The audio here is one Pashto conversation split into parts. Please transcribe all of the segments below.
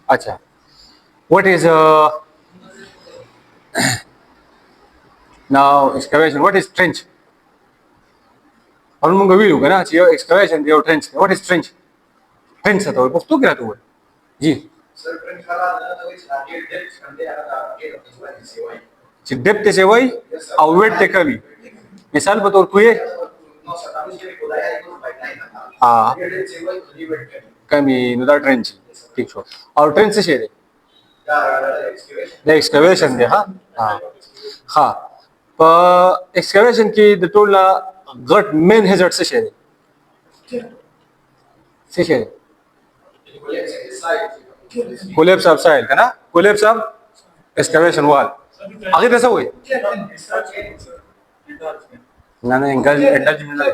अच्छा, what is now excavation? What is trench? Orang menggawi juga na, cio excavation dia trench. What is trench? Trench atau waktu kira tu? जी depth से वही और weight से कमी मिसाल बतौर कोई हाँ कमी नुदा ट्रेंच ठीक शो और ट्रेंच से शेरे the excavation दे हाँ हाँ हाँ पर excavation की the tool got main hazard से शेरे collapse of soil है ना collapse of excavation wall आगे कैसा हुई ना ना इंगल इंडल जिम्ना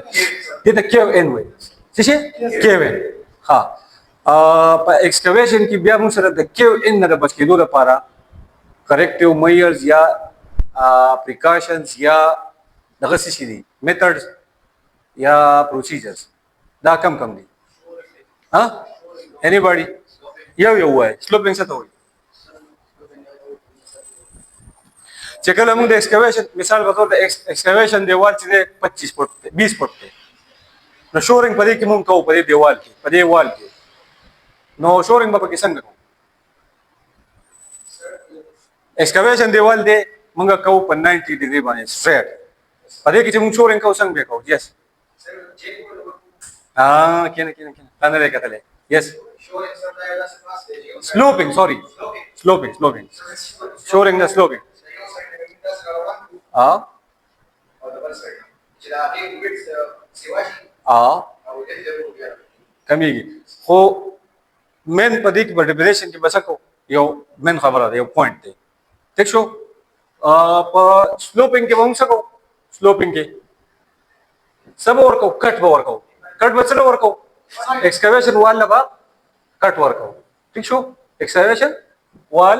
ये तो cave in हुई सीशे cave in हाँ पर excavation की बिया मुझसे तो cave in ना बस किधर पारा corrective measures या precautions या नगसीशी methods या procedures दा कम दी हाँ anybody ये हुआ है sloping से तो हुई चेकल हम उधर excavation मिसाल बताओ तो excavation दीवार चीज़ 25 फुट 20 फुट पे न shoring पदे की मुंग काउ पदे दीवार की पदे wall की न shoring बापा किसान का excavation दीवार दे मुंगा काउ पर 90 डिग्री बने straight पदे की मुंग shoring काउ संग बेकाउ yes हाँ क्या ताने ले क्या तले yes sloping sorry sloping shoring the sloping हाँ कमी की हो मेन पदी की वर्टिब्रेशन की बस को यो मेन खबर है यो पॉइंट थे ठीक शो पर स्लोपिंग के वंश को स्लोपिंग के सब और को कट बचल और को एक्सकवेशन वाल लबा कट वर्क हो ठीक शो एक्सकवेशन वाल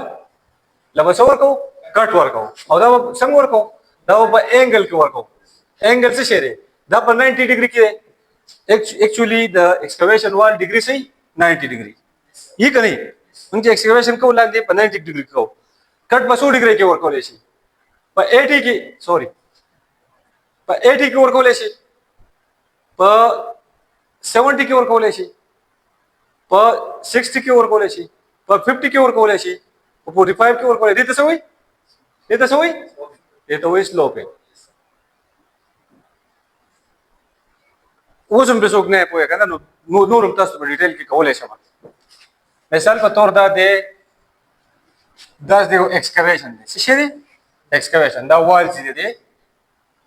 लबा सवर को कट वर्क हो और दाव संग वर्क हो दाव एंगल के वर्क हो एंगल से शेरे दाव 90 डिग्री के actually the excavation wall degree say 90 degree ये कहीं उनके excavation को लाग दे 90 degree को कट 200 डिग्री के वर्क हो लेशी पर 80 की सॉरी पर 80 के वर्क हो लेशी पर 70 के वर्क हो लेशी पर 60 के वर्क हो लेशी पर 50 के वर्क हो लेशी पर 45 के वर्क हो लेशी ये तो वही स्लोप है वो जम बेसोग ने पोए का ना नूरम तस्त डिटेल की कॉलेज शमा मिसाल पर तौर दा दे 10 दे एक्सकवेशन दे शिशे एक्सकवेशन दा वॉल्स दे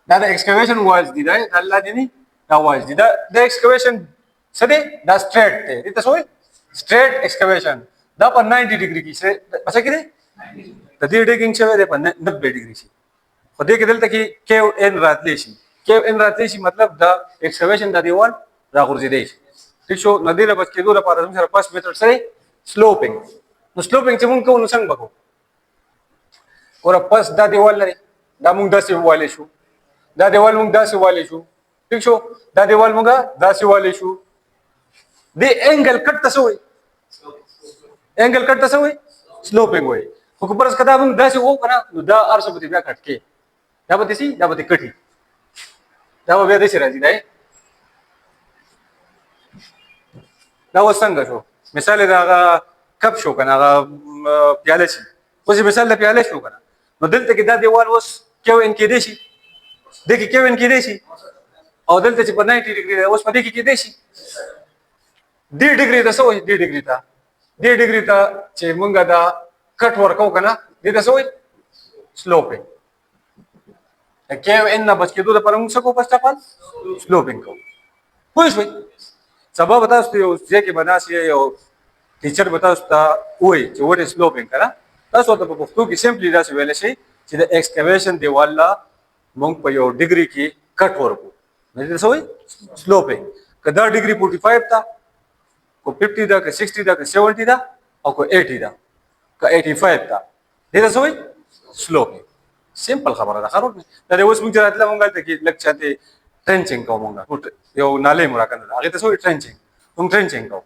दा एक्सकवेशन वॉल्स दी दा अल्लाह दी दा वॉल्स दी दा एक्सकवेशन सदे दा स्ट्रेट थे ये तो सोई स्ट्रेट एक्सकवेशन दा पर 90 डिग्री की से अच्छा किदे दा दे डिगिंग से दे पर 90 डिग्री से खुदे के दिल तक की केव इन रातलेशी मतलब द एक्सकवेशन द दीवार रागुर्जी देश ठीक शो नदी ला बच के दूर पार हम सर 5 मीटर से स्लोपिंग नो स्लोपिंग से मुंग को नुसंग बको और पस द दीवार रे दा मुंग 10 वाले शू दा दीवार मुंग 10 वाले शू ठीक शो दा दीवार मुंगा 10 वाले शू दे एंगल कट तसोई स्लोपिंग होई को परस कदा मुंग 10 वो कना दा आरसबती ब्या कटके दाबती कटी दाबा बेदे सिराजी दाई दावा संग शो मिसाल दागा कप शो कना प्याले सी उसी मिसाल दा प्याले शो कना नो दिल ते दा दीवार वस क्यों इनकी देशी देखी क्यों इनकी देशी और दिल ते 90 डिग्री है उस पर देखी की देशी 1.5 डिग्री दा सो 1.5 डिग्री था 1.5 डिग्री था चे मुंगा दा कट वर्क हो कना दे दा सो स्लोप है केव इन ना बच के दूध पर मुंग सको फर्स्ट ऑफ ऑल स्लोपिंग को कुछ भाई सब बता जे के बना से यो टीचर बता उसता ओए जो व्हाट इज स्लोपिंग करा तस होता पर तो की सिंपली दा से वेले से सीधा एक्सकवेशन दे वाला मुंग पर यो डिग्री की कट वर्क को नहीं तो स्लोपिंग का 10 डिग्री 45 था को 50 था का 60 था का 70 था और को 80 था का 85 था ये तो स्लोपिंग सिंपल खबर है खरों में तेरे उस मुझे रात ला मंगल तक लग चाहते trenching ko monga yo nale mura kan age ta so trenching tum trenching ko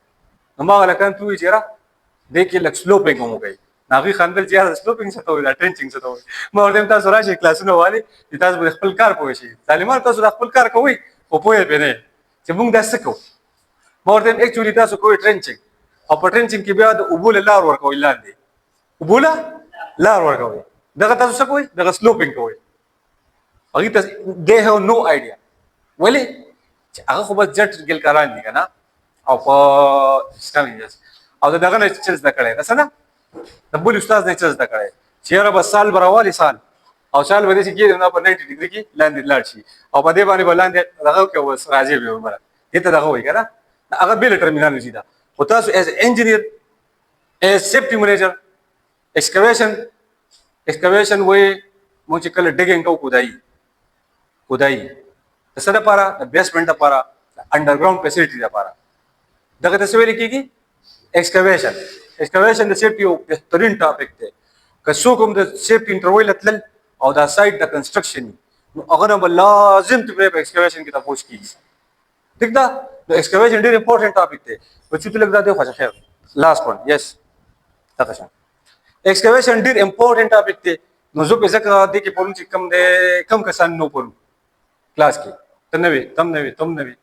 ma gala kan tu jira देखिए लक स्लोपिंग हो गई नागी खानदल जिया स्लोपिंग से तो ट्रेंचिंग से तो ma ordem ta sura shi class no wali ta z khpel kar ko shi talimat ta sura khpel kar ko wi o poe bene che mung da sako ma ordem actually ta so ko trenching او trenching ki bia د ubul lar ور ko ilandi ubula lar ور ko daga ta so ko daga sloping ko agi ta they have no idea wali هغه خو بس جټ ګل کاران دي کنه او په سټامینجز او دغه نه چیز د کړه ده نه د بل استاد نه چیز د کړه چیرې بس سال براوالي سال او سال باندې چې کېږي نه په 90 ډیګري کې لاندې لاړ شي او په دې باندې بلاندې دغه کې وس راځي به عمره دې ته دغه وایي کنه هغه بیل ټرمینالوژي ده خو تاسو as engineer as safety manager excavation وایي مونږ چې کله ډیګینګ کو کودای د څه لپاره د بیسمنټ لپاره انډرګراوند فیسیلیټي لپاره دغه څه ویل کېږي excavation د سیفټي یو بهترین ټاپک دی که څوک هم د سیفټي انټرویل تلل او دا سایت د کنسټرکشن نو هغه نه لازم ته په excavation کې تاسو کیږي ٹھیک ده د excavation ډېر امپورټنت ټاپک دی په چې تل لګا دی خو خیر لاست ون یس تاسو excavation ډېر امپورټنت ټاپک دی نو زه په ځکه د کې پرون چې کم دی کم کسان نو پرون کلاس کې تم نوي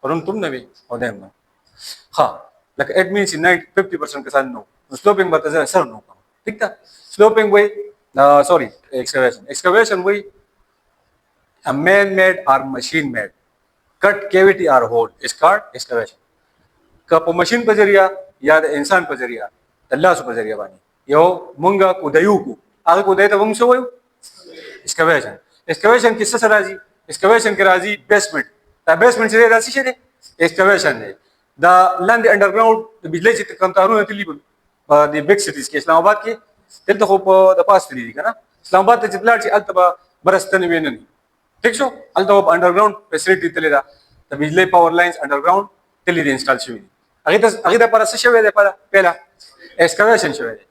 پرون تم نوي او دیم ها like it means in 50% کسان نو sloping but as سر نو ٹھیک ده sloping way sorry excavation way a man made or machine made cut cavity or hole is called excavation که په ماشين په ذریعہ یا د انسان په ذریعہ د الله په ذریعہ باندې یو مونږه کو دیو کو هغه کو دایته موږ سو excavation کې څه راځي excavation کې راځي بیسمنټ دا بیسمنټ چې راځي شه دي excavation دی دا لاندې انډرګراوند د بجلی چې کوم تارونه تللی په د بیگ سټیز کې اسلام آباد کې دلته خو په د پاس تللی دي کنه اسلام آباد ته چې بلار چې التبا برستن وینن ٹھیک شو التبا انډرګراوند فیسیلیټي تللی دا د بجلی پاور لاینز انډرګراوند تللی دي انسټال شوی هغه د پر څه شوی دی پهلا excavation شوی دی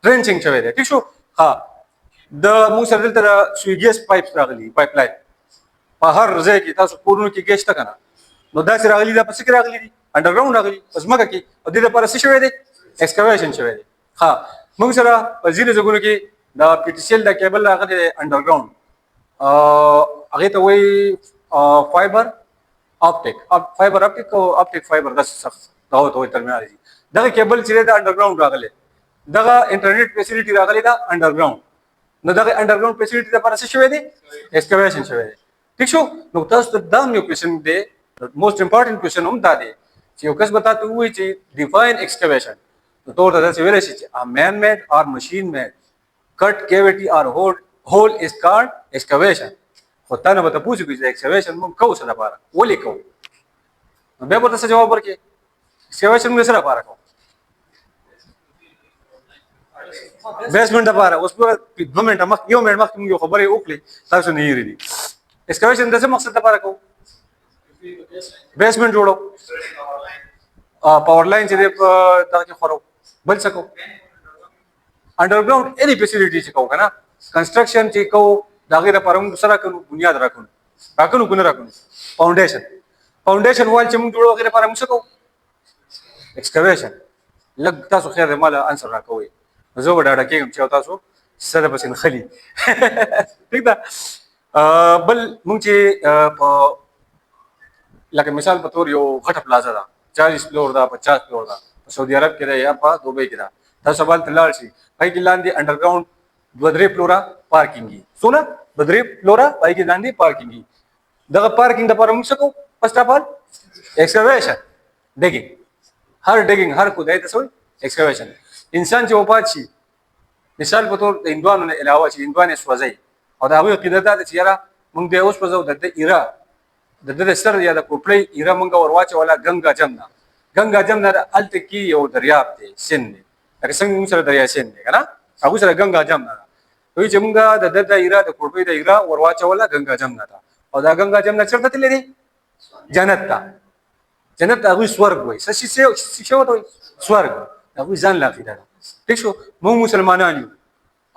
ټرنچینګ شوی دی ٹھیک شو ها د موږ سره دلته سویګیس پایپس راغلي پایپ لاین په هر ځای کې تاسو کورونو کې ګیس تا کنه نو دا چې راغلي دا پس کې راغلي دي انډرګراوند راغلي پس مګه کې او د لپاره څه شوی دی excavation شوی دی ها موږ سره په ځینې ځایونو کې دا پی ټی سی ال دا کیبل راغلی انډرګراوند هغه ته وایي فایبر اپټیک او اپټیک فایبر دا سخت دا وایي ترمینالوژي دغه کیبل چې دا انډرګراوند راغلی دغه انټرنیټ فیسیلیټي راغلی دا انډرګراوند نو دغه انډرګراوند فیسیلیټي لپاره څه شوی دی excavation شوی دی ټیک شو نو تاسو ته دا یو کوېشن دی موست امپورټنت کوېشن هم دا دی چې یو کس بتا ته وایي چې ډیفاین excavation نو تو ته څه ویل شي چې a man made or machine made cut cavity or hole is called excavation خو تا نه به تاسو کې چې excavation موږ کوو څه لپاره ولې کوو نو بیا به تاسو جواب ورکړئ excavation موږ سره لپاره کوو بیسمنټ لپاره اوس په 2 منټه مخ یو منټ مخ موږ خبرې وکړې تاسو نه یې ریدي excavation د څه مقصد لپاره کوو بیسمنټ جوړو پاور لاین چې د تاکي خورو بل څه کو انډرګراوند اني فیسیلیټي چې کو کنه کنسټرکشن چې کو دا غیر پرم سره کنو بنیاد راکونو فاونډیشن وال چې موږ جوړو غیر پرم څه کو excavation لګ تاسو خیر مال انسر راکوي زه وډاډه کېږم چې تاسو سره بسین خلی ٹھیک ده بل مونږ چې په لکه مثال په تور یو غټه پلازا ده 40 فلور ده 50 فلور ده په سعودي عرب کې ده یا په دوبۍ کې ده تاسو سوال تلل شي پای کې لاندې انډرګراوند 2-3 فلورا پارکینګي سونه 2-3 فلورا پای کې لاندې پارکینګي دغه پارکینګ د لپاره موږ څه کوو فرست اف ال excavation ډیګینګ هر کو دای ته excavation انسان چې وفات شي مثال په تور د اندوانو نه علاوه چې اندوانه سوځي او دا هغه قیدت ده چې یاره موږ د اوس په زو د ایرا د سر یا د کوپړی ایرا موږ ورواچه ولا ګنگا جمنا د الته کې یو دریاب دی سین دی لکه څنګه موږ سره دریا سین دی کنه هغه سره ګنگا جمنا وی چې موږ د ایرا د کوپړی د ایرا ورواچه ولا ګنگا جمنا ده او دا ګنگا جمنا چرته تللی دی جنت هغه سورګ وای څه شي وته سورګ هغه ځان لا فیدا ٹھیک شو موږ مسلمانان یو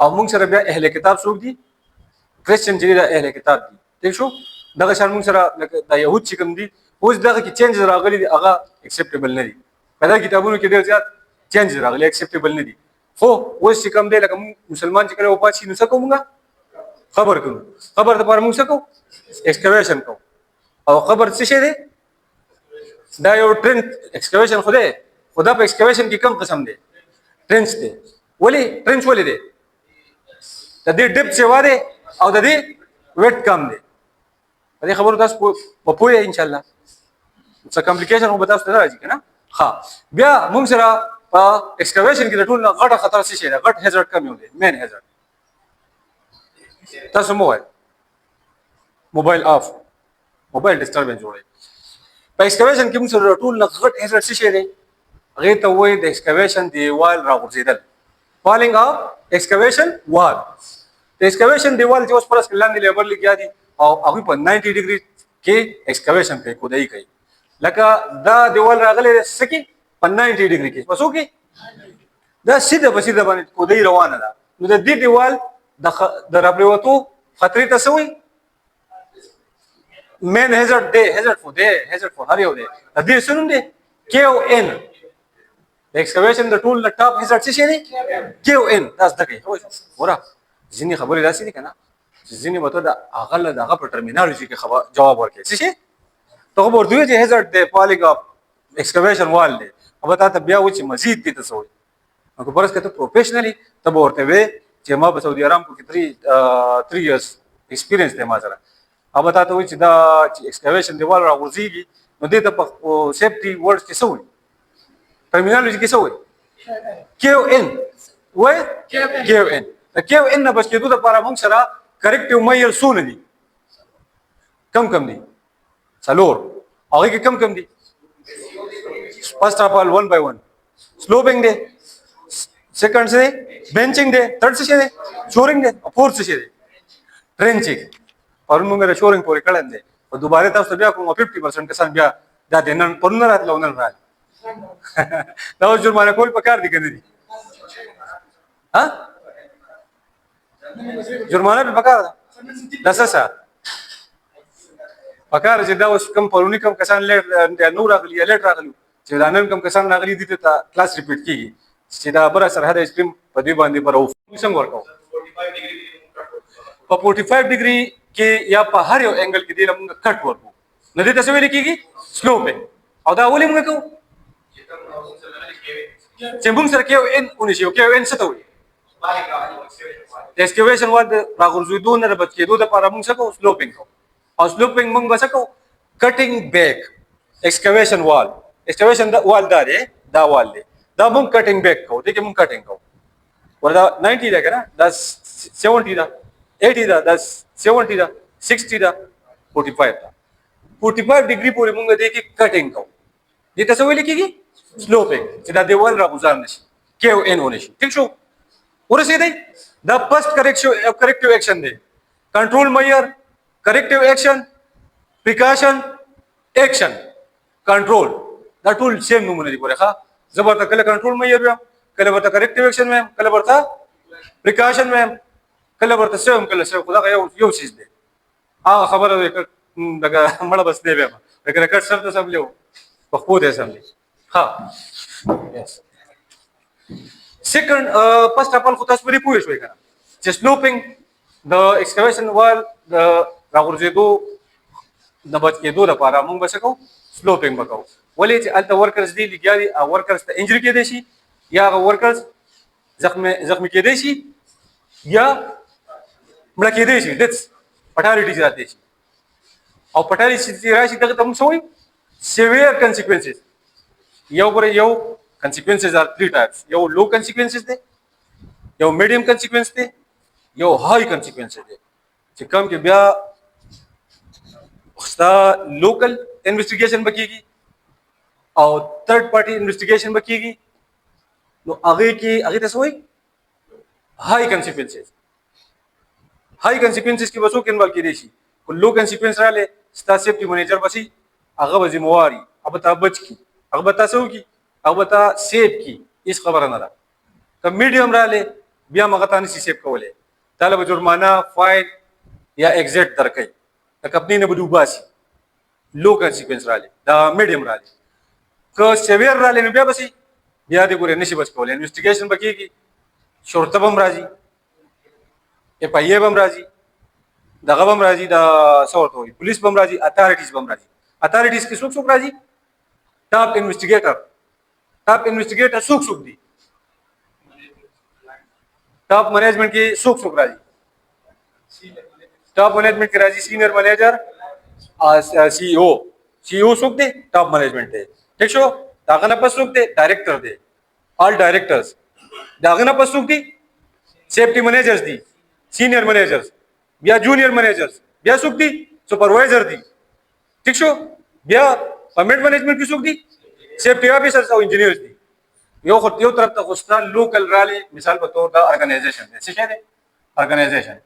او موږ سره بیا اهل کتاب څوک دي کرسچن چې د اهل کتاب دي ٹھیک شو دغه شان موږ سره لکه د یهود چې کوم دي اوس دغه کې چینج راغلي دي هغه اکسپټیبل نه دي په دا کتابونو کې ډېر زیات چینج راغلي اکسپټیبل نه دي خو اوس چې کوم دی لکه مسلمان چې کله وفات شي نو څه کوو موږ قبر کوو قبر دپاره موږ څه کوو ایکسکویشن کوو او قبر څه شی دی دا یو ټرنچ ایکسکویشن خو دی خو دا په ایکسکویشن کې کوم قسم دی ټرنچ دی ولې ټرنچ ولې دی د دې ډیپ چې واره او د دې ویټ کم دی په دې خبرو تاسو په پوهه ان شاء الله څه کمپلیکیشن خو به تاسو ته راځي کنه ها بیا موږ سره په ایکسکویشن کې د ټول نه غټه خطر څه شي دی غټ هزارډ کم یو دی مین هزارډ تاسو مو وای موبایل اف موبایل ډیسټربنس جوړي په ایکسکویشن کې موږ سره ټول نه غټ هزارډ څه شي دی هغه ته وایي د ایکسکویشن دیوال راغورځیدل falling of excavation wall د ایکسکویشن دیوال چې اوس پر اسکل لاندې لیبر لګیا دي او هغه په 90 ډیګري کې ایکسکویشن کوي کودای کوي لکه دا دیوال راغلی سکی په 90 ډیګري کې پسو کې دا سیده په سیده باندې کودای روانه ده نو د دې دیوال د راپریوتو خطرې ته سوی مین هزارډ دی هزارډ فور هر یو دی د دې سنوم دی کې او ان د ایکسکویشن د ټول ټاپ هزارډ څه شي دی کې او ان دا زده کوي وره ځینې خبرې داسې دي کنه چې ځینې به ته د هغه له دغه په ټرمینالوژي کې جواب ورکړي څه شي ته خو ورته وایي چې هزارډ دی فالینګ اف ایکسکویشن وال دی او تا ته بیا و چې مزید دې ته څه وایي نو که فرض کړه ته پروفیشنلی ته به ورته وایې چې ما په سعودي ارامکو کې 3 years ایکسپیرینس دی ما سره او تا ته وایي چې دا چې ایکسکویشن دیوال راغورځېږي نو دې ته په سیفټي ورډز کې څه وایي ټرمینالوژي کې څه وایي کې او ان وایي کې او ان د کې او ان نه بچ کېدو دپاره موږ سره کریکټیو میئر څونه دي کم دي څلور هغې کې کم دي فرسٹ آف آل 1 by 1 سلوپنګ دی سیکنډ څه دی بینچنګ دی تھرډ څه شی دی شورنګ دی فورث څه شی دی ټرینچنګ پرون موږ د شورنګ پورې کړی دی او دوباره تاسو ته بیا کوم 50% کسان بیا دا د نن پرون راتلو نن راځي دا اوس جرمانه کول پکار دي کنه دي ها جرمانه په پکار ده د څه پکار چې دا اوس کم پرونی کم کسان لیټ نو راغلی لیټ راغلی چې دا نن کم کسان راغلی دي ته کلاس ریپیټ کیږي چې دا بره سرحد ایکسټریم په دې باندې برو څنګه ورکاو په 45 ډیګري کې یا په هر یو انګل کې دی موږ کټ ورکو نه دې تاسو ویل کیږي سلوپ او دا ولې موږ کوو چې موږ سره کې ان اونې شي کې ان څه ته وي ایکسکیویشن وال د راغورځېدو نه بچ کېدو لپاره موږ څه کوو سلوپینګ کوو او سلوپینګ موږ څه کوو کټینګ بیک ایکسکیویشن وال ایکسکیویشن وال دا دی دا وال دی دا موږ کټینګ بیک کوو دغه موږ کټینګ کوو وردا 90 دا کنه دا 70 دا 80 دا 70 دا 60 دا 45 دا 45 ډیګري پورې موږ دې کې کټینګ کوو دې تاسو ویل کېږي سلوپینګ چې دا دیوال راغورځار نشي کې او ان ونشي ٹھیک شو ورسېدی دا فرست کریکټیو ایکشن دی کنټرول میئر کریکټیو ایکشن پریکاشن ایکشن کنټرول دا ټول سیم نمونه دي ګوره ښه زه ورته کله کنټرول میئر وایم کله ورته کریکټیو ایکشن وایم کله ورته پریکاشن وایم کله ورته سیم کله سیم خو دا یو چیز دی هغه خبره دغه مړه بس دی وایم لکه کټ سر ته سملیو په خپو دی سملی ها یس سیکنډ فرست اف آل خو تاسو پرې پوه شوئ کنه چې سلوپینګ د ایکسکیویشن وال د راغورځېدو د بچ کېدو لپاره موږ به څه کوو سلوپینګ به کوو ولې چې هلته ورکرز دي لګیا دي او ورکرز ته انجري کېدی شي یا هغه ورکرز زخمي کېدی شي یا مړه کېدی شي ډیتس فټالټي راتلی شي او فټالټي راشي دغه ته موږ څه وایو سیویر کنسیکوینسز یو consequences are 3 types یو low consequences دي یو medium consequences دي یو high consequences دي چې کوم کې بیا ستا local investigation بکیږي او third party investigation بکیږي نو هغه ته څه وایي high consequences کې وسو کې انوالو کېدی شي کو low consequence رااله ستا سیفټي منیجر بسي هغه به ذمہواري هغه ته بچ کی هغه به تاسو کی هغه به تا سیف کی هیڅ خبره نه ده که میډیم رااله بیا مغه ته نشي سیف کولی طالب جرمانه فاین یا ایگزیټ درکې د کمپنۍ نه به دې وباسي لو کانسیکوینس رالی دا میډیم رالی که سیویر رالی نو بیا بسي بیا دې ګورې نشي بچ کولی انویسټیګیشن به کېږي شرطه به هم راځي اف آی ای به هم راځي دغه به هم راځي دا څه ورته وایي پولیس به هم راځي اتھارټیز به هم راځي اتھارټیز کې څوک څوک راځي ټاپ انویسټیګیټر څوک څوک دي ټاپ مینجمنټ کې څوک څوک راځي ټاپ مینجمنټ کې راځي سینئر مینیجر سی او څوک دی ټاپ مینجمنټ دی ٹھیک شو داغه نه پس څوک دی ډایریکټر دی آل ډایریکټرز داغه نه پس څوک دی سیفټي مینیجرز دي سینئر مینیجرز بیا جونیئر مینیجرز بیا څوک دي سپروایزر دي ٹھیک شو بیا پرمنټ مینجمنټ کې څوک دي سیفټي افیسرز او انجینیرز دي یو طرف ته خوستا لوکل رالی مثال په تور دا ارګنایزیشن دی څه شي دی ارګنایزیشن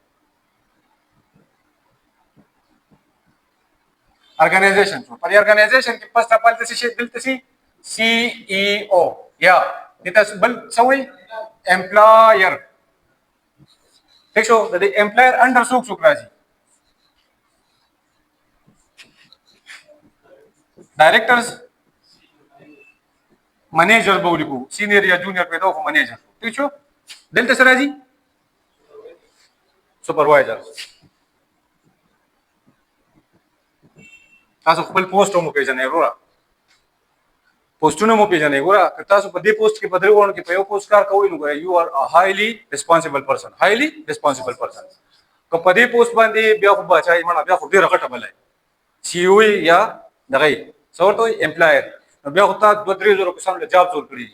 شو په ارګنایزیشن کې پس تاسو څه شي دلته سي سی ای او یا دته بل څوي امپلایر ٹھیک شو د امپلایر انډر څوک راځي ډایریکټرز منیجر به ولیکو سینئر یا جونیئر پیدا خو منیجر ٹھیک شو دلته سره راځي سپروایزر تاسو خپل پوسټ مو پیژنئ وروره پوسټونه مو پیژنئ وروره که تاسو په دې پوسټ کې بدري وونه کې په یو پوسټ کار کوئ نو یو آر ا هایلی ریسپانسیبل پرسن که په دې پوسټ باندې بیا خو بچای مړه بیا خو ډیره غټه بلای سی او یا دغه څه ورته امپلایر نو بیا خو تاسو 2-3 کسان له جاب جوړ کړی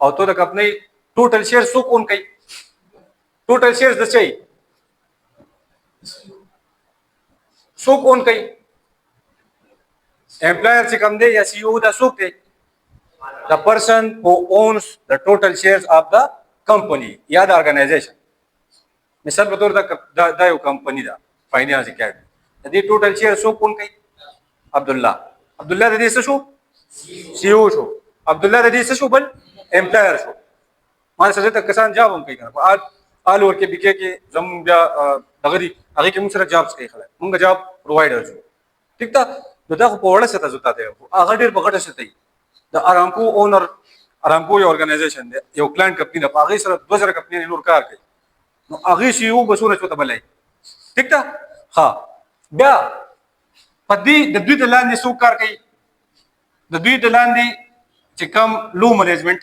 او ته د کمپنۍ ټوټل شیر څوک اون کوي ټوټل شیرز د چي څوک اون کوي employer چې کوم دی یا سی او دا څوک دی the person who owns the total shares of the company یا د organization مثال په تور دا یو کمپنی ده فاینانس اکیډمي د دې ټوټل شیر څوک اون کوي عبد الله د دې څه شو سی او شو عبد الله د دې څه شو بل امپلایر شو ما سره ته کسان جاب هم کوي کنه آل اور کې بکې کې زم بیا دغه دي هغه کې موږ سره جابس کوي خلک موږ جاب پرووایډر شو ٹھیک تا نو دا خو په وړه سره زوتا دی هغه ډیر په غټه سره دی د ارامکو اونر ارامکو یو ارګنایزیشن دی یو کلاینټ کمپنی ده هغه سره 2000 کمپنی نور کار کوي نو هغه سی او بسونه چوته بلای ٹھیک تا ها بیا پدې د دوی د لاندې څو کار کوي د دوی د لاندې چې کوم لو مینجمنټ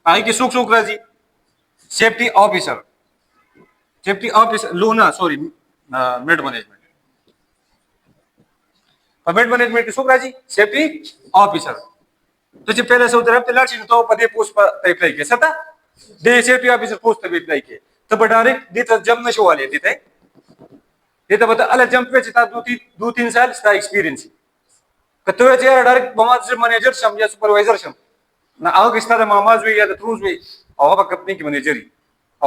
هغه کې څوک راځي سیفټي افیسر لو نه سوري میډ مینجمنټ په میډ مینجمنټ کې څوک راځي سیفټي افیسر ته چې پہله سو طرف ته لاړ شې نو ته په دې پوسټ په اپلای کې ستا د سیفټي افیسر پوسټ ته اپلای کې ته به ډایرکټ دې ته جمپ نشو والے دې ته به ال جمپ په چې تا 2-3 سال ستا ایکسپیرینس کته چې ډایرکټ ماماز منیجر شم یا سپروایزر شم نه هغه ستاسو ماماز وي یا د تروز وي هغه په کمپنی کې منیجري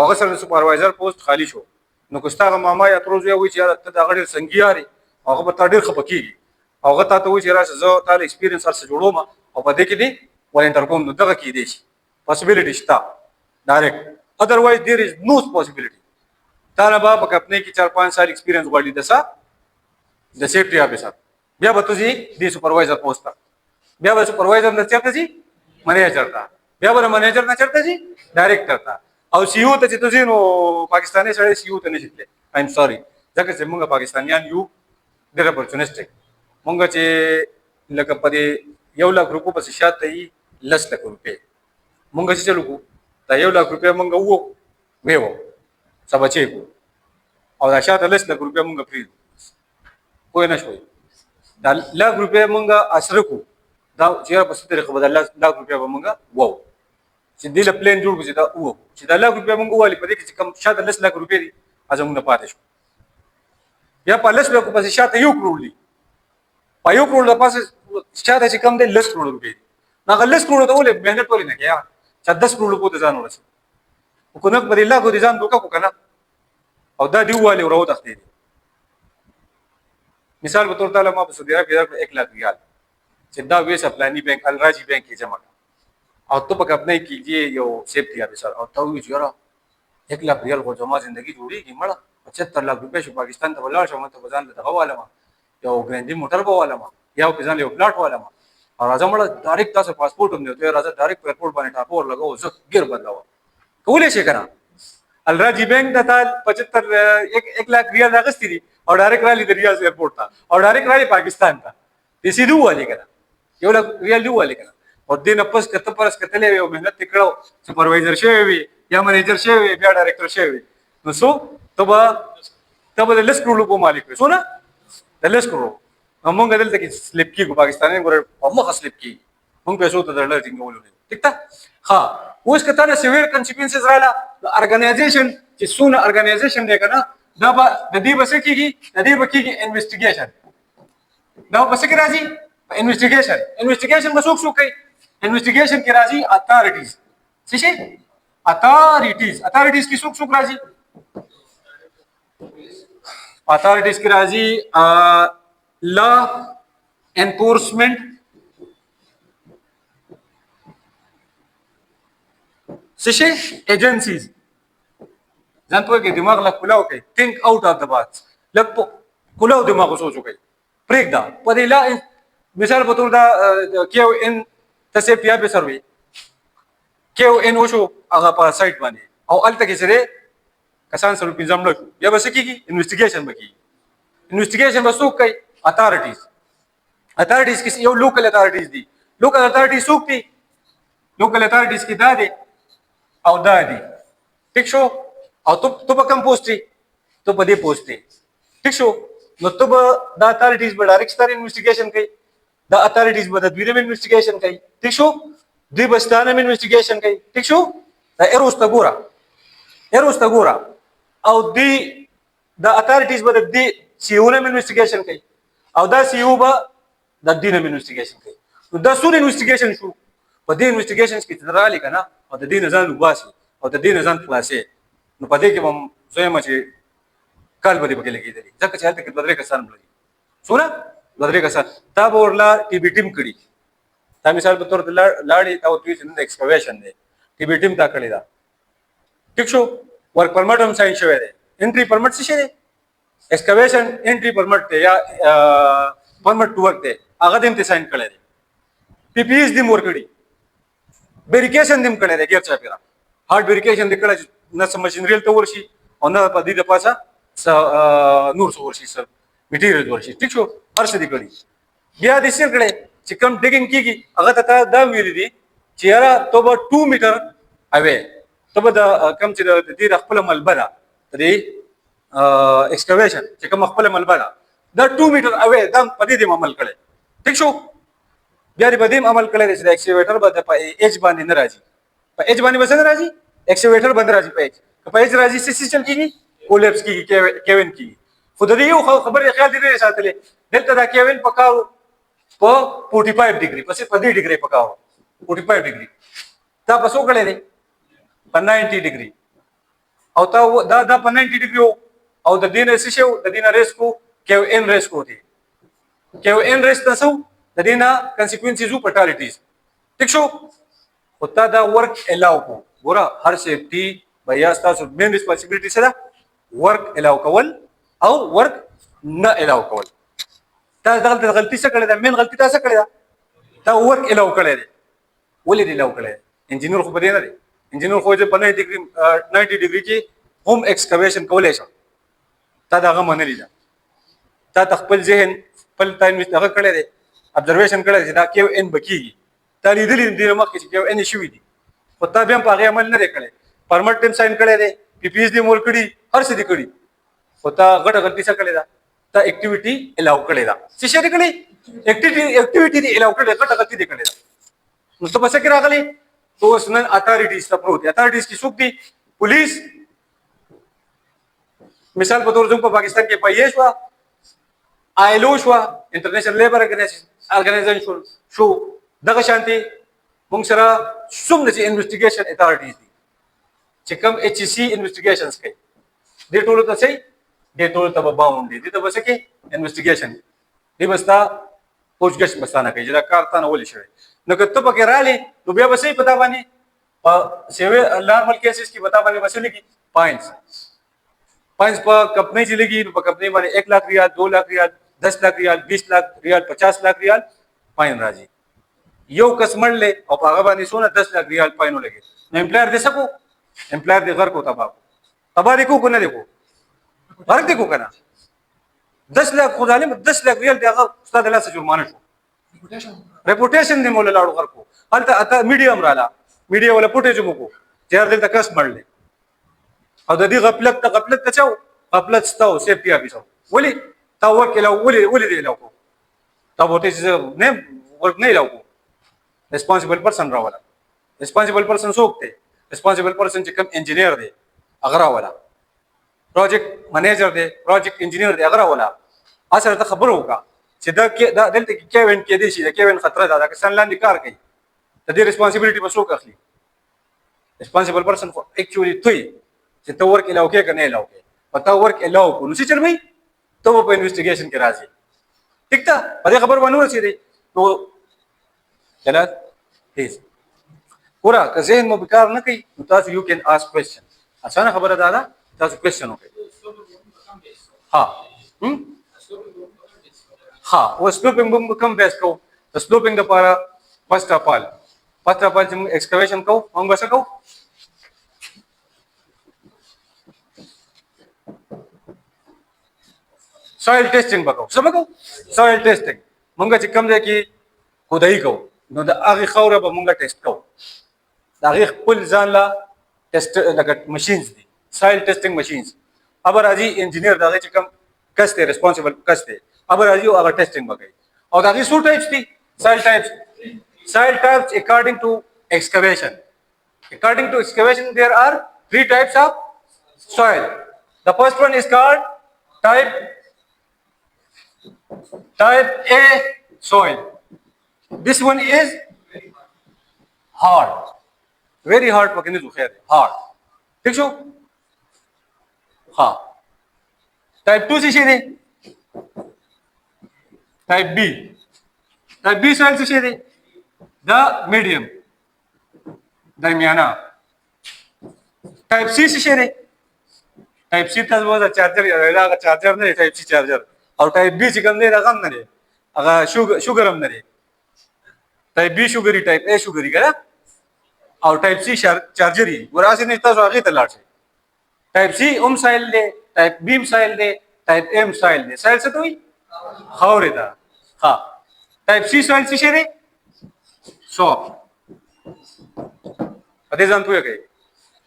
هغه سره سپروایزر پوسټ خالی شو نو کو ستاسو ماما یا تروز وي چې ته دا غړي سنگیاري هغه به تا ډیر خپکیږي هغه ته وایي چې راشه زه تعالی ایکسپیرینس سره جوړوم او په دې کې دی ولنټر کوم نو دغه کې دی شي پاسبিলিټی شته ډایرکټ otherwise there is no possibility طالبہ په کمپنی کې 4-5 سال ایکسپیرینس غواړي د سیفټي افیسر بیا به تاسو دی سپروایزر پوسټ بیا به سپروایزر نه چرته شي منیجر تا بیا به منیجر نه چرته شي ډایریکټر تا او سی او ته چې تاسو نو پاکستاني سره سی او ته نه شته آی ایم سوري ځکه چې موږ پاکستانیان یو ډېر اپورچونیسټک موږ چې لکه په 1 لک روپو پس شاته یې 10 لک روپے موږ چې چلو دا 1 لک روپے موږ وو سبا چې کو او دا شاته 10 لک روپے موږ پری کوی نه شوي دا لک روپے موږ اثر کو دا چې په ستاره خو بدل لک روپے به موږ وو چې دله پلان جوړ کړي دا وو چې دا لک روپے موږ والی په دې کې کم شاته 10 لک روپے دي ازمږ نه پاتې شو یا په 10 لک پس شاته 1 کروڑ دي په 1 کروڑ د پاسه شاته چې کم دي 10 کروڑ روپے نه 10 کروڑ ته ولې مهنت ولې نه کیا چې 10 کروڑ په ځان ورسې کو نه په الله کو دي ځان دوکا کو کنه او دا دیواله ورو تخته دي مثال په تور تعالی ما په سعودي عرب کې 1 لک ریال چې دا وې سپلانی بانک الراجی بانک کې جمع او ته په خپل کې یو سیفټي افیسر او ته وی جوړه 1 लाख रियाल को जमा जिंदगी जोड़ी की मड़ा 75 लाख रुपए शो पाकिस्तान तो वला शो मत बजान लगा वाला मा या ग्रैंडी मोटर वाला मा या किसान ले प्लाट वाला मा और राजा मड़ा डायरेक्ट का पासपोर्ट हमने तो राजा डायरेक्ट एयरपोर्ट बने टापो और लगाओ जो गिर बदलावा कौले शे करा अलराजी बैंक था 1 लाख रियाल लागस्ती थी और डायरेक्ट रैली रियाल एयरपोर्ट था और डायरेक्ट रैली पाकिस्तान था इसी दू वाले करा ये वाला रियल दू वाले करा और दिन अपस कत परस कतले मेहनत तिकड़ो सुपरवाइजर शेवे या मैनेजर शेवे या डायरेक्टर शेवे सो तब लेस करो को मालिक सो ना लेस करो हम गदल तक स्लिप की पाकिस्तान गोरे हम स्लिप की हम पैसो तो डर जिंग बोलो ठीक था हाँ वो इसका था सिवियर कॉन्सिक्वेंसेस रहला ऑर्गेनाइजेशन कि सुन ऑर्गेनाइजेशन देखा ना दबा नदी बसे की नदी बकी की इन्वेस्टिगेशन दबा बसे की राजी इन्वेस्टिगेशन बसुक सुक इन्वेस्टिगेशन की राजी अथॉरिटीज सीशे अथॉरिटीज की सुक राजी अथॉरिटीज की राजी लॉ एनफोर्समेंट सीशे एजेंसीज जानते के दिमाग ला खुलाओ के think out of the box लग खुलाओ दिमाग को सोचो के ब्रेक दा पदेला मिसाल बतौर दा केओ इन तसे पिया पे सर्वे केओ इन ओशो आगा पा साइट बने और अल तक इसरे कसान सर पिंजम लो या बस की इन्वेस्टिगेशन बकी इन्वेस्टिगेशन बसो कई अथॉरिटीज किसी यो लोकल अथॉरिटीज दी लोकल अथॉरिटीज सूखती लोकल अथॉरिटीज की दादे और दादी ठीक शो और तो कम पोस्टी तो पदे पोस्टी ठीक show no to the authorities but direct star investigation kai the authorities but the dwirem investigation kai ठीक शो द्वि बस्तानम investigation kai ठीक शो the eros tagora और the authorities but the siunam investigation kai और the siu ba the dinam investigation kai तो the sun investigation show but the investigations की तरह लिखा ना और the दिन अजान उबासी और the दिन अजान क्लासे no पदे के हम स्वयं मचे काल बरी बगे लगी इधर जब चलते कि बदरे का सान लगी सुना बदरे का सान तब और ला टीबी टीम कड़ी ता मिसाल बतौर लाड़ी ता ट्वीट इन एक्सकवेशन दे टीबी टीम ता कड़ी दा ठीक शो वर्क परमिट हम साइन शवे दे एंट्री परमिट से शे एक्सकवेशन एंट्री परमिट दे या परमिट टू वर्क दे आगा दिन ते साइन कळे दे पीपीएस दिम वर्क कड़ी वेरिफिकेशन दिम कळे दे गेर चापेरा हार्ड वेरिफिकेशन दे कळे न मशीनरी तो वर्षी और न पदी द पासा नूर वर्षी सर मटेरियल वर्षी ठीक शो हर्ष दिकड़ी गया दिसर कड़े चिकम डिगिंग की अगर तथा द मिली चेहरा तो 2 मीटर अवे तो कम से दी रखपल मलबरा तरी एक्सकवेशन चिकम रखपल मलबरा द 2 मीटर अवे दम पदी दिम अमल कड़े ठीक शो बिहारी बदीम अमल कड़े दिस एक्सकवेटर बद एज बांधी न राजी एज बांधी बसन राजी एक्सकवेटर बंद राजी पेज राजी से चल की कोलेप्स की केविन की खुदरी खबर ख्याल दे रहे साथ ले दिल तदा केविन पकाओ प 45 डिग्री पसे 10 डिग्री पकाओ 45 डिग्री ता पसो कले ने 90 डिग्री और ता वो दा 90 डिग्री हो और द दिन से द दिन रेस को केविन रेस को थी केविन रेस तसो द दिन consequences of fatalities ठीक शो होता दा वर्क अलाउ को बोरा हर सेफ्टी भैया स्टाफ मेन रिस्पांसिबिलिटी से वर्क अलाउ कवल और वर्क न अलाउ कवल ता गलती से करे मेन गलती ता से करे ता वर्क अलाउ करे वले अलाउ करे इंजीनियर को बदे ना रे इंजीनियर को जो 90 डिग्री की होम एक्सकवेशन कवलेशन ता दागा मन लीजा ता तखपल जहन पल टाइम में दागा करे रे ऑब्जर्वेशन करे दा के एन बकी ता लीदली दिन मा के एन इशू दी पता भी हम पागे अमल न रे करे परमिट टीम साइन करे रे पीपीएस दी मोल कड़ी हर सिद्धि कड़ी होता गट गलती से करेगा ता एक्टिविटी अलाउ करेगा शिष्य दी कड़ी एक्टिविटी दी अलाउ करेगा गट गलती दी करेगा तो बस के रागले तो उसने अथॉरिटीज का प्रोत अथॉरिटीज की सुक्ति पुलिस मिसाल बतौर जो पाकिस्तान के पाइएश हुआ आईएलओ हुआ इंटरनेशनल लेबर ऑर्गेनाइजेशन शो दगा शांति मुंगसरा सुमने से इन्वेस्टिगेशन अथॉरिटीज चिकम एचसी इन्वेस्टिगेशंस के दे टोलो तो सही दे टोलो तब बाउंड दे तब बस के इन्वेस्टिगेशन दे बस्ता पूछगछ बस्ताना के जरा कारता न ओली शे न तो पके राले तो बे बस ही पता बानी सेवे नॉर्मल केसेस की बता बानी बस की पाइंस पाइंस पर कंपनी चलेगी, कंपनी माने 1 लाख रियाल, 2 लाख रियाल, 10 लाख रियाल, 20 लाख रियाल, 50 लाख रियाल पाइन राजी यो कस्टमर ले और पागाबानी सोना 10 लाख रियाल पाइनो लगे ना एम्प्लॉयर दे सको, एम्प्लॉयर दे घर को तबा देखो को ना देखो घर देखो कना 10 लाख खुदा ले 10 लाख रियाल दे उस्ताद अल्लाह से जुर्माना शो रेपुटेशन दे मोले लाड़ो घर को अलता अता मीडियम राला मीडिया वाला फुटेज मुको चार दिन तक कस्टमर ले और ददी गफलत तचाओ गफलत स्ताओ सेफ्टी ऑफिसर वली तावर के लाओ वली वली दे लाओ को तब होते ने वर्क नहीं लाओ को रिस्पांसिबल पर्सन रावाला रिस्पांसिबल पर्सन सोकते रिस्पांसिबल पर्सन चिकम इंजीनियर दे अगरा वाला प्रोजेक्ट मैनेजर दे प्रोजेक्ट इंजीनियर दे अगरा वाला असर तो खबर होगा सीधा के दलते केवन के देशी केवन खतरा दादा के सनलान निकार गई तदी रिस्पांसिबिलिटी बसो कखली रिस्पांसिबल पर्सन को एक्चुअली तुई से तो वर्क अलाउ के नहीं अलाउ के पता वर्क अलाउ को नुसी चल भाई तो वो इन्वेस्टिगेशन के राजी ठीक था पता खबर बनू सी तो चला प्लीज पूरा कज़ेन में बेकार न कही तो यू कैन आस्क क्वेश्चन अच्छा ना खबर है दादा तो क्वेश्चन हो गए हाँ हाँ वो स्लोपिंग बुम कम बेस को तो स्लोपिंग द पारा फर्स्ट ऑफ ऑल जब एक्सकवेशन को हम बस को सॉइल टेस्टिंग बको सब बको सॉइल टेस्टिंग मंगा चिकम दे की खुदाई को नो द आगे खौरा ब मंगा टेस्ट को दागी कुल जान ला टेस्ट लगा machines the soil testing machines अब राजी इंजीनियर दागी चिकम कस्ते रिस्पांसिबल कस्ते अब राजी अगर टेस्टिंग बगई और दागी so types the soil types according to excavation there are 3 types of soil. The first one is called type A soil. This one is hard, very hard. पकड़ने जो खैर hard. ठीक हो? हाँ. Type 2 से दे. Type B soil से दे. The medium. दरमियाना. Type C से दे. टाइप सी था वो चार्जर रहेगा चार्जर नहीं टाइप सी चार्जर और टाइप बी चिकन नहीं रकम नहीं अगर शुगर हम नहीं टाइप बी शुगरी टाइप ए शुगरी का और टाइप सी चार्जर ही वो राशि नहीं था सो आगे तलाश है टाइप सी साइल दे टाइप बी साइल दे टाइप एम साइल दे साइल से तो ही खाओ रहता हाँ टाइप सी साइल से शेरे सॉफ्ट अदे जान तू है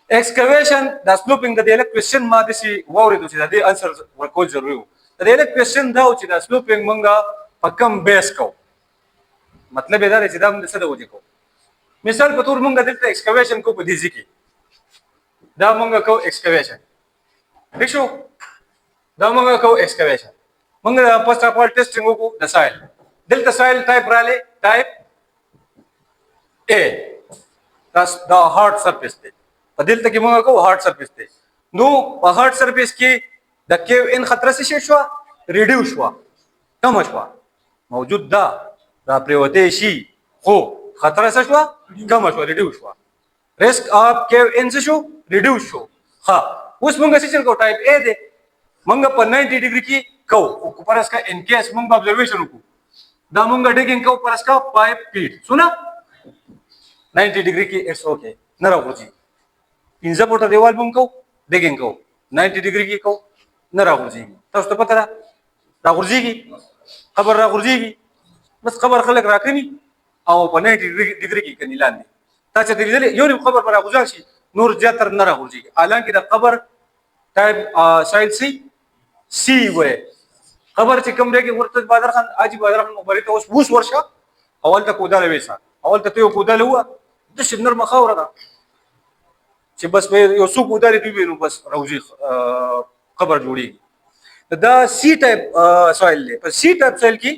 excavation the sloping the dialect question ma disi wawre do sida the answer ko zaruri the dialect question da uchi da sloping manga pakam base ko मतलब इधर है सीधा हम सदा हो जाको मिसाल पतूर मंगा दिलता एक्सकवेशन को बदीजी की दा मंगा को एक्सकवेशन देखो दा मंगा को एक्सकवेशन मंगा फर्स्ट ऑफ ऑल टेस्टिंग को द सॉइल दिलता soil type Rale type A that's the hard surface दिल तक मंगा को हार्ड सरफेस थे नो हार्ड सरफेस की द केव इन खतरा से शेष हुआ रिड्यूस हुआ कम हुआ मौजूद दा प्रवतेशी हो खतरा से हुआ कम हुआ रिड्यूस हुआ रिस्क ऑफ केव इन से शो रिड्यूस हो हाँ उस मंगा सिचन को टाइप ए दे मंगा पर 90 डिग्री की को ऊपर इसका इन केस मंगा ऑब्जर्वेशन को दा मंगा डिगिंग को ऊपर इसका 5 फीट सुना 90 डिग्री की इट्स ओके न रहो जी पिंजा पोटा देवाल बुंको देखेंगे 90 डिग्री की को न राहुल तो उसको पता राहुल जी की खबर राहुल जी की बस खबर खलक राखनी आओ पर 90 डिग्री की कनी लाने ताचे तेरी यो खबर पर राहुल जी नूर जातर न राहुल जी हालांकि द खबर टाइप साइड सी वे खबर से कमरे के वर्तज बादर खान आज बादर खान बड़ी तो उस वर्ष अवल तक उदाले वैसा अवल तक तो उदाले हुआ तो शिनर मखावरा था बस मैं यो सुख उधारी भी बस राउजी खबर जोड़ी द सी टाइप सॉइल ले पर सी टाइप सॉइल की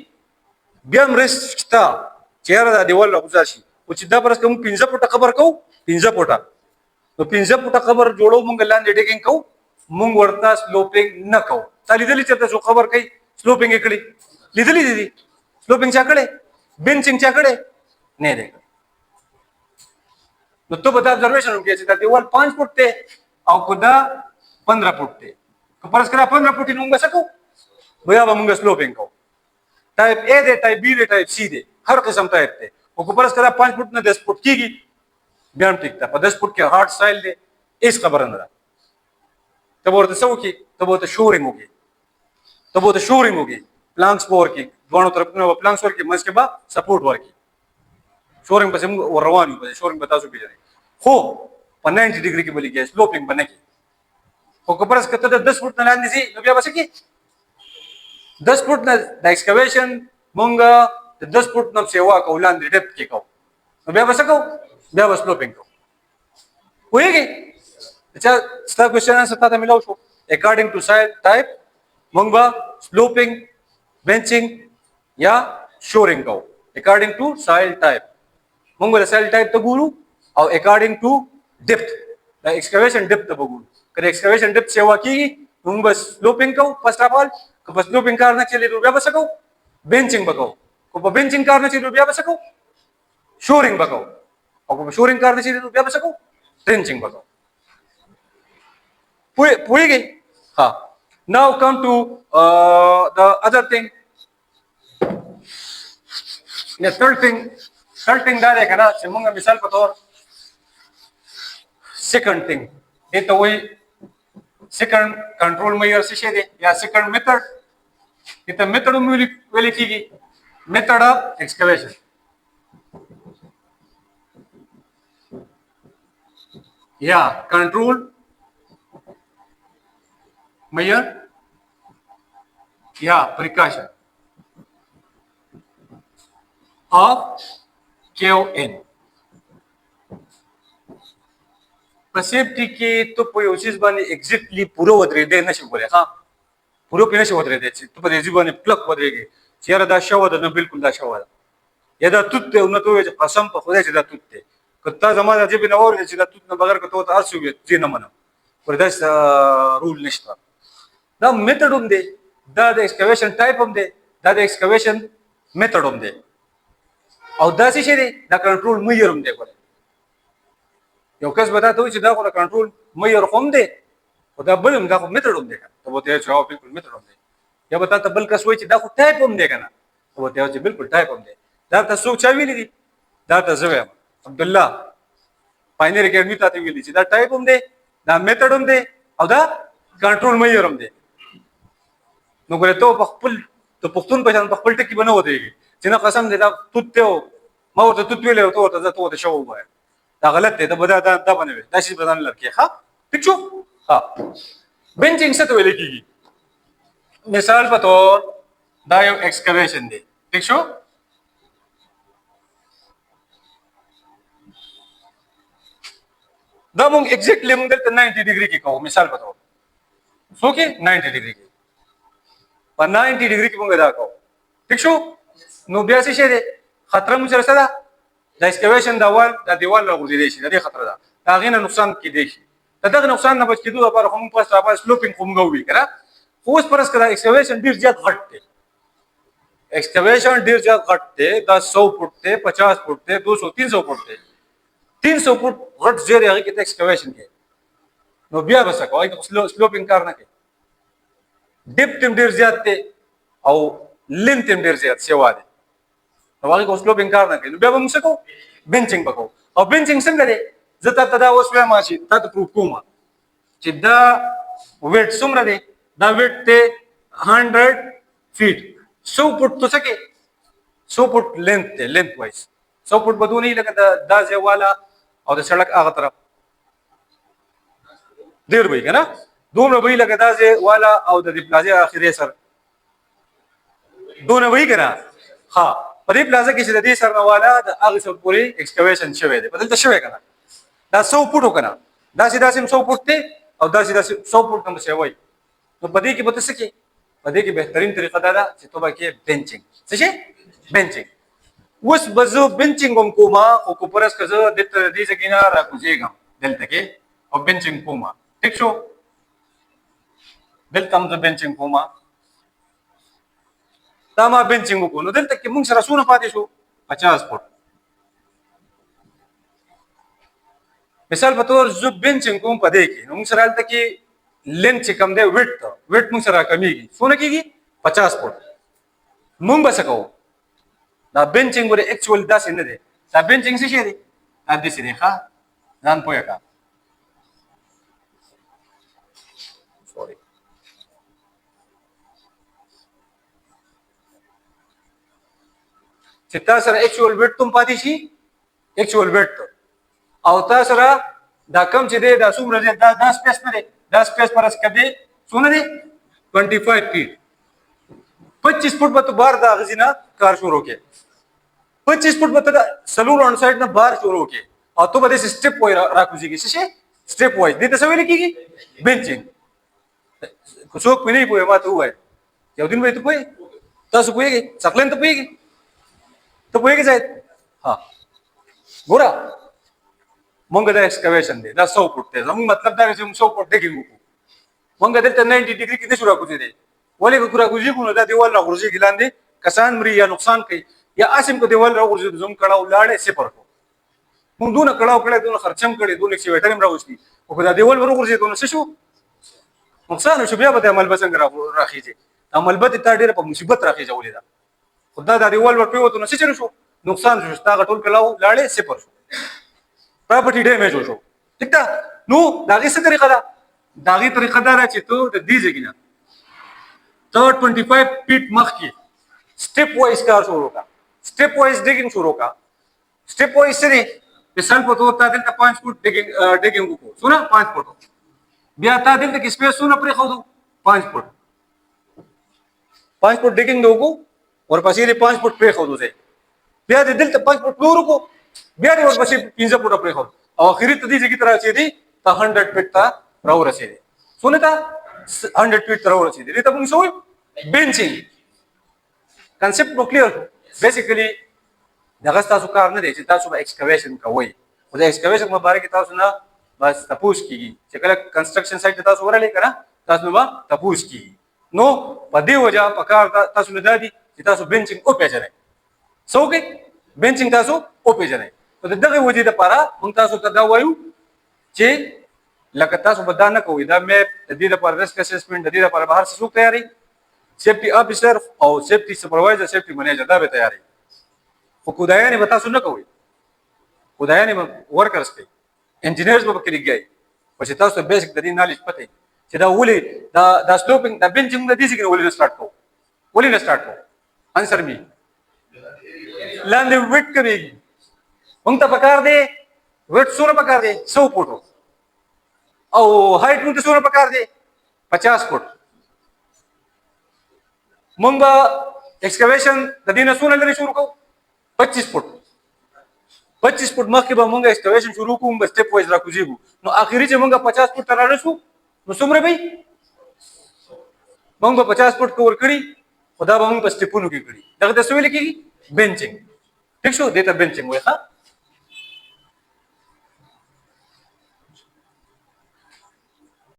बियम रिस्क था चेहरा दा देवल राउजाशी उचिदा परस कम पिंजा पोटा खबर को पिंजा पोटा तो पिंजा पोटा खबर जोड़ो मंग लान डेटिंग को मंग वर्ता स्लोपिंग न को साली दली चलता सो खबर कई स्लोपिंग एकड़ी लिदली दीदी स्लोपिंग चाकड़े बेंचिंग चाकड़े नहीं देख तो बता ऑब्जर्वेशन हो गया देवाल 5 फुट थे او کدا 15 فوټ دی که فرض کړه 15 فوټ مونږ سکو بیا به مونږ سلوپینګ کو ټایپ اے دی ټایپ بی دی ټایپ سی دی هر قسم ټایپ دی او که فرض کړه 5 فوټ نه 10 فوټ کیږي بیا هم ټیک ده په 10 فوټ کې هارد سایل دی هیڅ خبره نه ده ته ورته څه وکړي ته به ورته شورینګ وکړي ته به ورته شورینګ وکړي پلانکس به ورکړي دواړو طرفونو به پلانکس ورکړي منځ کې به سپورټ ورکړي شورینګ پسې موږ ور روان یو شورینګ به تاسو پېژنئ خو په 90 ډیګري کې به لګي سلوپینګ به نه کړي خو که فرض کړه ته 10 فوټ نه لاندې ځې نو بیا به څه کړي 10 فوټ نه د ایکسکویشن مونږ د 10 فوټ نه سیوا کوو لاندې ډیپت کې کوو نو بیا به څه کوو بیا به سلوپینګ کوو پوهېږې اچھا ستا کوېسچن انسر تا ته میلاو شو اکارډینګ ټو سایل ټایپ مونږ به سلوپینګ بینچینګ یا شورینګ کوو اکارډینګ ټو سایل ټایپ مونږ به د سایل ټایپ ته ګورو او اکارډینګ ټو ډیپت د ایکسکویشن ډیپت ته به ګورو که د ایکسکویشن ډیپت سیوا کېږي مونږ به سلوپینګ کوو فرسټ اف آل که په سلوپینګ کار نه چلېدو بیا به څه کوو بینچینګ به کوو که په بینچینګ کار نه چلېدو بیا به څه کوو شورینګ به کوو او که په شورینګ کار نه چلېدو بیا به څه کوو ټرینچینګ به کوو پوهېږئ ها now come to the other thing the third thing دا دی که نه چې مونږ مثال په طور second thing دې ته وایي second control measure څه شی دی یا second method دې ته method هم ویل کېږي method of excavation یا control measure یا precaution of KON په سیفټي کې ته په یو چیز باندې ایگزیکټلی پوره ودرېدی نشي کولی ها پوره پرې نشي ودرېدی چې ته په دې ځای باندې کلک ودرېږې چې یاره دا شوه ده نه بلکل دا شوه ده یا دا توت دی او نه ته ووایې چې قسم په خدای چې دا توت دی که تا زما د ژبې نه واورېدې چې دا توت نه بغیر که ته ورته هر څه ووایې زه نه منم پر داسې رول نشته دا میتډ هم دی دا د ایکسکویشن ټایپ هم دی دا د ایکسکویشن میتډ هم دی او دا څه شی دی دا کنټرول میجر هم دی ګوره یو کس به تا ته وایي چې دا خو د کنټرول میجر خو هم دی خو دا بل هم دا خو میتډ هم دی که ته به ورته وایې چې هو بلکل میتډ هم دی یا به تا ته بل کس وایي چې دا خو ټایپ هم دی که نه ته به ورته وایې چې بلکل ټایپ هم دی دا ته څوک چا ویلي دي دا ته زه وایم عبدالله پاینر اکیډمي تا ته ویلي چې دا ټایپ هم دی دا میتډ هم دی او دا کنټرول میجر هم دی نو ګوره ته په خپل د پښتون په شان په خپل ټکي به نه ودرېږي چې نه قسم دی دا توت دی او ما ورته توت ویلی او ته ورته ته ورته شوه ووایه دا غلط دی ته به دا به نه وي دا شي به ځان لرکې ښه ټیک شو ها بینچینګ څه ته ویلی کېږي مثال په طور دا یو ایکسکویشن دی ټیک شو دا مونږ ایگزیکټلی مونږ دلته 90 ډیګري کې کوو مثال په طور څو کې 90 ډیګري کې په 90 ډیګري کې مونږ دا کوو ټیک شو نو بیا څه شی دی خطره مو سره څه ده د ایکسکویشن د دیوال راغورځېدی شي د دې خطره ده د هغې نه نقصان کېدی شي د دغه نقصان نه بچ کېدو لپاره خو موږ فرسټ اف آل سلوپینګ خو موږ ووایي که نه خو اوس فرض کړه ایکسکویشن ډېر زیات غټ دی ایکسکویشن ډېر زیات غټ دی دا 100 فوټ دی 50 فوټ دی 200 300 فوټ دی 300 فوټ غټ ځای دی هغې کې ته ایکسکویشن کوې نو بیا به څه کوه هغې کې سلوپینګ کار نه کوي ډیپت هم ډېر زیات دی او لینت هم ډېر زیات سیوا دی نو هغې کې سلوپینګ کار نه کوي نو بیا به موږ څه کوو بینچینګ به کوو او بینچینګ څنګه دی زه تا ته دا اوس وایم چې تا ته پروف کوم چې دا ویټ څومره دی دا ویټ دی 100 فیټ 100 فوټ تو څه کې 100 فوټ لینت دی لینت وایز 100 فوټ به دونه وي لکه دا ځای والا او د سړک هغه طرف ډېر به وي که نه دومره به وي لکه دا ځای والا او د دې پلازې اخري سر دونه به وي که نه ها په دې پلازه کې چې د دې سر نه والا د هغې سر پورې ایکسکویشن شوی دی په دلته شوی که نه دا 100 فوټ که نه داسې داسې هم 100 فوټ دی او داسې داسې 100 فوټ هم داسې وایي نو په دې کې به ته څه کوې په دې کې بهترین طریقه دا ده چې ته به کوې بینچینګ څه شی بینچینګ اوس به زه بینچینګ هم کوم خو که فرض که زه دلته د دې ځای نه راکوزېږم دلته کې او بینچینګ کوم ټیک شو دلته هم زه بینچینګ کوم دا ما بینچینګ وکړو نو دلته کې موږ سره څونه پاتې شو 50 فوټ مثال په تور زه بنچینګ کوم په دې کې نو موږ سره هلته کې لینث چې کوم دی ویډ موږ سره کمیږي څونه کېږي 50 فوټ موږ به څه کوو دا بنچینګ ورې اکچوال داسې نه دی دا بنچینګ څه شی دی دا داسې دی ښه ځان پوه کړه سوري چې تاسو سره اکچوال ویډ تم پاتې شي اکچوال ویډ او تاسو سره دا کم چې دی دا څومره دی دا سپیس نه دی دا سپیس پر اس کده څونه دی 25 فیټ 25 فوټ به ته بار دا غزینه کار شروع کې 25 فوټ به ته سلور اون سایډ نه بار شروع کې او ته به سټپ وای راکوزیږي څه شي سټپ وای دې ته څه ویل کېږي بنچینګ څوک پې نه پوهه ما ته وای یو دین به ته پوهې تاسو پوهېږئ څکلن ته پوهېږئ ته پوهېږئ زاید ها ګوره مونږ دا ایکسکاویشن دی دا 100 فوټ دی زموږ مطلب دا چې موږ 100 فوټ ډیګینګ وکړو مونږ دلته 90 ډیګري کې نشو راکوزېدی ولې که راکوزېږو نو دا دیوال راغورځېږي لاندې کسان مري یا نقصان کوي یا اسیم که دیوال راغورځېدو زموږ کړاو لاړې صفر کړو مونږ دونه کړاو کړی دونه خرچم کړی دونه اکسیویټر هم راوستي خو که دا دیوال راغورځېدو نو څه شو نقصان شو بیا به د عمل به څنګه راخېږي عمل به تا ډېره په مصیبت راخېږولې ده خو دا دیوال ور پرېوتو نو څه چلو شو نقصان شو ستا هغه ټول کړاو لاړې صفر شو پراپرټي ډیمیج وشو ټیک ده نو د هغې څه طریقه ده د هغې طریقه دا ده چې ته د دې ځای نه ته 25 فیټ مخکې سټپ وایز کار شروع کړه سټپ وایز ډیګینګ شروع کړه سټپ وایز څه دی مثال په توګه تا دلته 5 فوټ ډیګینګ وکړو څونه 5 فوټ بیا تا دلته کې سپیس څونه پرېښودو 5 فوټ 5 فوټ ډیګینګ وکړو ورپسې دې 5 فوټ پرېښودو ځای بیا دې دلته 5 فوټ نور وکړو بیا دې ورپسې 15 فوټه پرېښود او اخري ته دې ځای ته رارسېدې ته 100 فیټ ته راورسېدې څونه ته 100 فیټ ته راورسېدې دې ته موږ څه وایو بنچینګ کنسپټ مو کلیر بیسیکلی دغه ستاسو کار نه دی چې تاسو به ایکسکاویشن کوئ خو د ایکسکاویشن په باره کې تاسو نه بس تپوس کېږي چې کله کنسټرکشن سایټ ته تاسو ورغلئ که نه تاسو نه به تپوس کېږي نو په دې وجه په کار تاسو نه دا دي چې تاسو بنچینګ وپېژنئ څه وکړئ بنچینګ تاسو وپېژنئ نو د دغې وجې دپاره موږ تاسو ته دا وایو چې لکه تاسو به دا نه کوئ دا میپ د دې لپاره ریسک اسسمنټ د دې لپاره به هر څه څوک تیاري سیفټي افیسر او سیفټي سپروایزر سیفټي منیجر دا به تیاري خو کودایانې به تاسو نه کوئ کودایانې به ورکرز کوي انجینرز به پکې لګیایي خو چې تاسو ته بیسک د دې نالج پته چې دا ولې دا سلوپینګ دا بنچینګ د دې ځای کې ولې نه سټارټ کوو ولې نه سټارټ کوو انسر می لاندې ویټ کمیږي موږ ته پکار دی ویټ څومره پکار دی 100 فوټو او هایټ موږ ته څومره پکار دی 50 فوټ موږ به ایکسکاویشن د دې نه څونه لرې شروع کوو 25 فوټ 25 فوټ مخکې به موږ ایکسکاویشن شروع کوو موږ سټپ وایز راکوزېږو نو اخري چې موږ 50 فوټ ته رارسو نو څومره به موږ به 50 فوټ کور کړي خو دا به موږ په سټپونو کې کړي دغه ته څه ویل کېږي بنچینګ ٹھیک شو دې ته بنچینګ وایي ښه